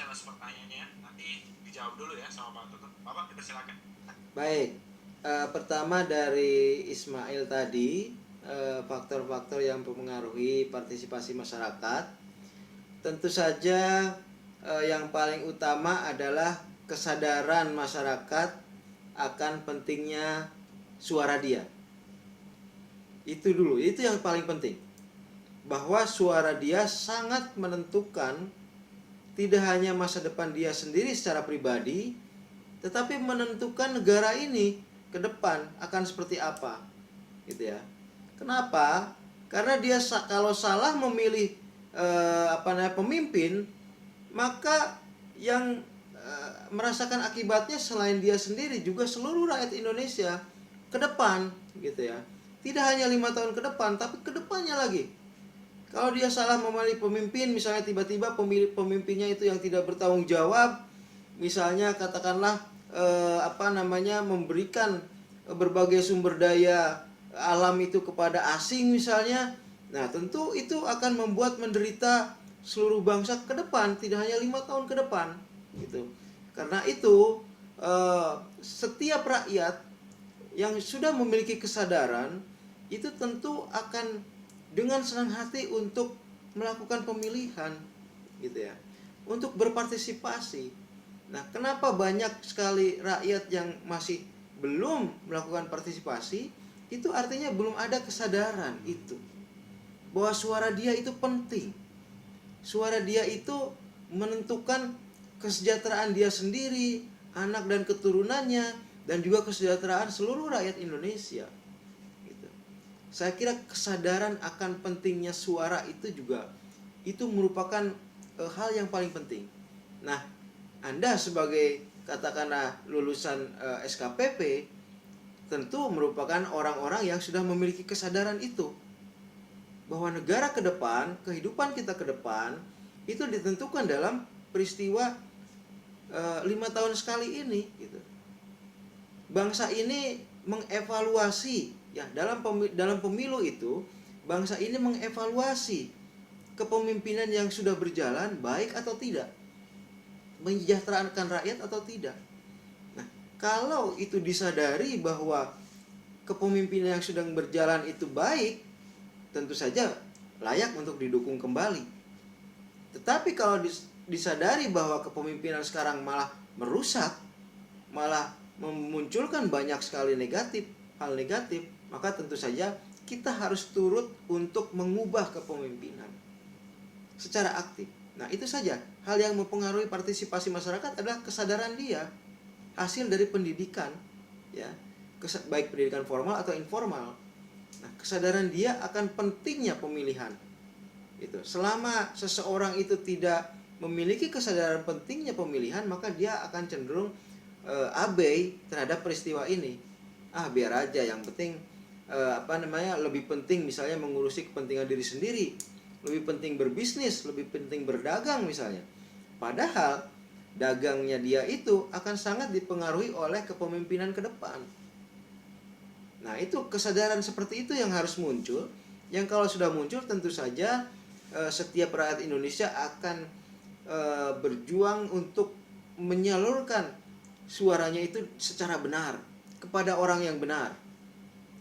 challenge pertanyaannya, nanti dijawab dulu ya sama Pak Tutut. Bapak kita silakan. Baik, pertama dari Ismail tadi, faktor-faktor yang mempengaruhi partisipasi masyarakat. Tentu saja yang paling utama adalah kesadaran masyarakat akan pentingnya suara dia. Itu dulu, itu yang paling penting. Bahwa suara dia sangat menentukan tidak hanya masa depan dia sendiri secara pribadi, tetapi menentukan negara ini ke depan akan seperti apa, gitu ya. Kenapa? Karena dia kalau salah memilih pemimpin, maka yang merasakan akibatnya selain dia sendiri juga seluruh rakyat Indonesia ke depan, gitu ya. Tidak hanya 5 tahun ke depan, tapi ke depannya lagi. Kalau dia salah memilih pemimpin, misalnya tiba-tiba pemimpinnya itu yang tidak bertanggung jawab, misalnya katakanlah memberikan berbagai sumber daya alam itu kepada asing misalnya. Nah, tentu itu akan membuat menderita seluruh bangsa ke depan, tidak hanya 5 tahun ke depan, gitu. Karena itu setiap rakyat yang sudah memiliki kesadaran itu tentu akan dengan senang hati untuk melakukan pemilihan, gitu ya, untuk berpartisipasi. Nah, kenapa banyak sekali rakyat yang masih belum melakukan partisipasi? Itu artinya belum ada kesadaran itu, bahwa suara dia itu penting. Suara dia itu menentukan kesejahteraan dia sendiri, anak dan keturunannya, dan juga kesejahteraan seluruh rakyat Indonesia. Gitu. Saya kira kesadaran akan pentingnya suara itu juga itu merupakan hal yang paling penting. Nah, Anda sebagai katakanlah lulusan SKPP tentu merupakan orang-orang yang sudah memiliki kesadaran itu, bahwa negara ke depan, kehidupan kita ke depan itu ditentukan dalam peristiwa 5 tahun sekali ini, gitu. Bangsa ini mengevaluasi, ya, dalam pemilu itu bangsa ini mengevaluasi kepemimpinan yang sudah berjalan baik atau tidak, mensejahterakan rakyat atau tidak. Nah, kalau itu disadari bahwa kepemimpinan yang sedang berjalan itu baik, tentu saja layak untuk didukung kembali. Tetapi kalau disadari bahwa kepemimpinan sekarang malah merusak, malah memunculkan banyak sekali hal negatif, maka tentu saja kita harus turut untuk mengubah kepemimpinan secara aktif. Nah, itu saja hal yang mempengaruhi partisipasi masyarakat adalah kesadaran dia, hasil dari pendidikan, ya, baik pendidikan formal atau informal. Nah, kesadaran dia akan pentingnya pemilihan. Itu. Selama seseorang itu tidak memiliki kesadaran pentingnya pemilihan, maka dia akan cenderung abai terhadap peristiwa ini. Biar aja, yang penting lebih penting misalnya mengurusi kepentingan diri sendiri, lebih penting berbisnis, lebih penting berdagang misalnya. Padahal dagangnya dia itu akan sangat dipengaruhi oleh kepemimpinan ke depan. Nah, itu kesadaran seperti itu yang harus muncul, yang kalau sudah muncul tentu saja setiap rakyat Indonesia akan berjuang untuk menyalurkan suaranya itu secara benar kepada orang yang benar.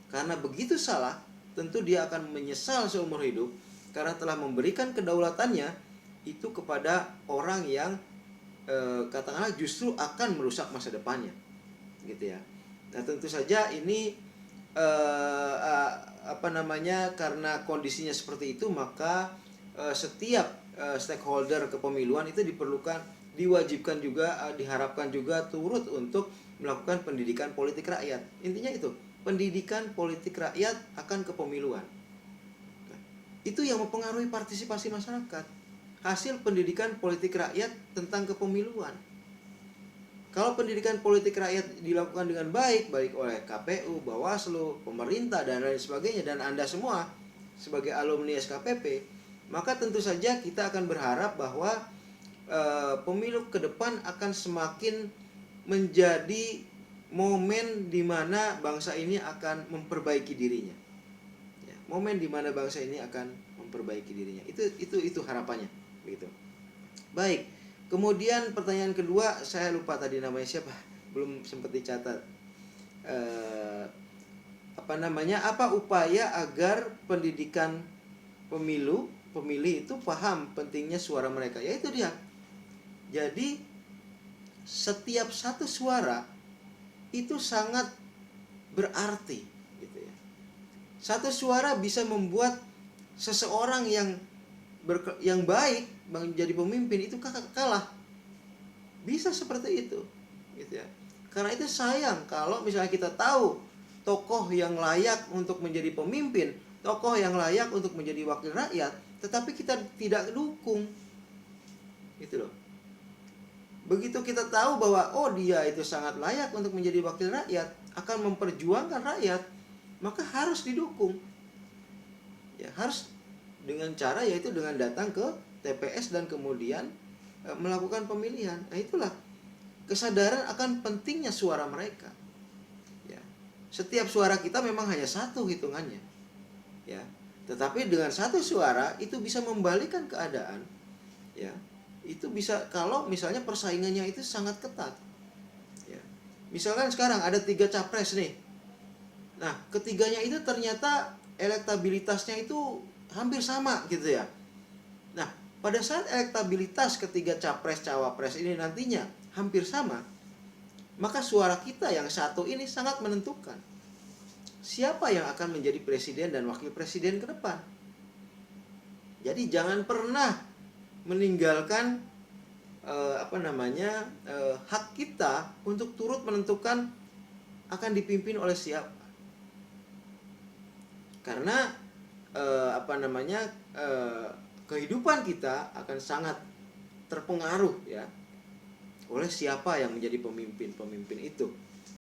Karena begitu salah, tentu dia akan menyesal seumur hidup karena telah memberikan kedaulatannya itu kepada orang yang katakanlah justru akan merusak masa depannya, gitu ya. Nah, tentu saja ini karena kondisinya seperti itu, maka setiap stakeholder kepemiluan itu diwajibkan juga, diharapkan juga turut untuk melakukan pendidikan politik rakyat. Intinya itu, pendidikan politik rakyat akan kepemiluan. Nah, itu yang mempengaruhi partisipasi masyarakat, hasil pendidikan politik rakyat tentang kepemiluan. Kalau pendidikan politik rakyat dilakukan dengan baik oleh KPU, Bawaslu, pemerintah, dan lain sebagainya, dan Anda semua sebagai alumni SKPP, maka tentu saja kita akan berharap bahwa pemilu ke depan akan semakin menjadi momen di mana bangsa ini akan memperbaiki dirinya. Ya, momen di mana bangsa ini akan memperbaiki dirinya. Itu harapannya, begitu. Baik, Kemudian pertanyaan kedua, saya lupa tadi namanya siapa, belum sempat dicatat. Apa upaya agar pendidikan pemilih itu paham pentingnya suara mereka? Yaitu dia. Jadi setiap satu suara itu sangat berarti, gitu ya. Satu suara bisa membuat seseorang yang baik menjadi pemimpin itu kalah. Bisa seperti itu, gitu ya. Karena itu sayang kalau misalnya kita tahu tokoh yang layak untuk menjadi pemimpin, tokoh yang layak untuk menjadi wakil rakyat, tetapi kita tidak dukung, gitu loh. Begitu kita tahu bahwa dia itu sangat layak untuk menjadi wakil rakyat, akan memperjuangkan rakyat, maka harus didukung. Ya, harus dengan cara yaitu dengan datang ke TPS dan kemudian melakukan pemilihan. Nah, itulah kesadaran akan pentingnya suara mereka. Ya. Setiap suara kita memang hanya satu hitungannya. Ya. Tetapi dengan satu suara itu bisa membalikan keadaan. Ya. Itu bisa kalau misalnya persaingannya itu sangat ketat. Ya. Misalkan sekarang ada 3 capres nih. Nah, ketiganya itu ternyata elektabilitasnya itu hampir sama gitu ya. Nah, pada saat elektabilitas ketiga capres cawapres ini nantinya hampir sama, maka suara kita yang satu ini sangat menentukan siapa yang akan menjadi presiden dan wakil presiden ke depan. Jadi jangan pernah meninggalkan hak kita untuk turut menentukan akan dipimpin oleh siapa. Karena kehidupan kita akan sangat terpengaruh ya oleh siapa yang menjadi pemimpin itu.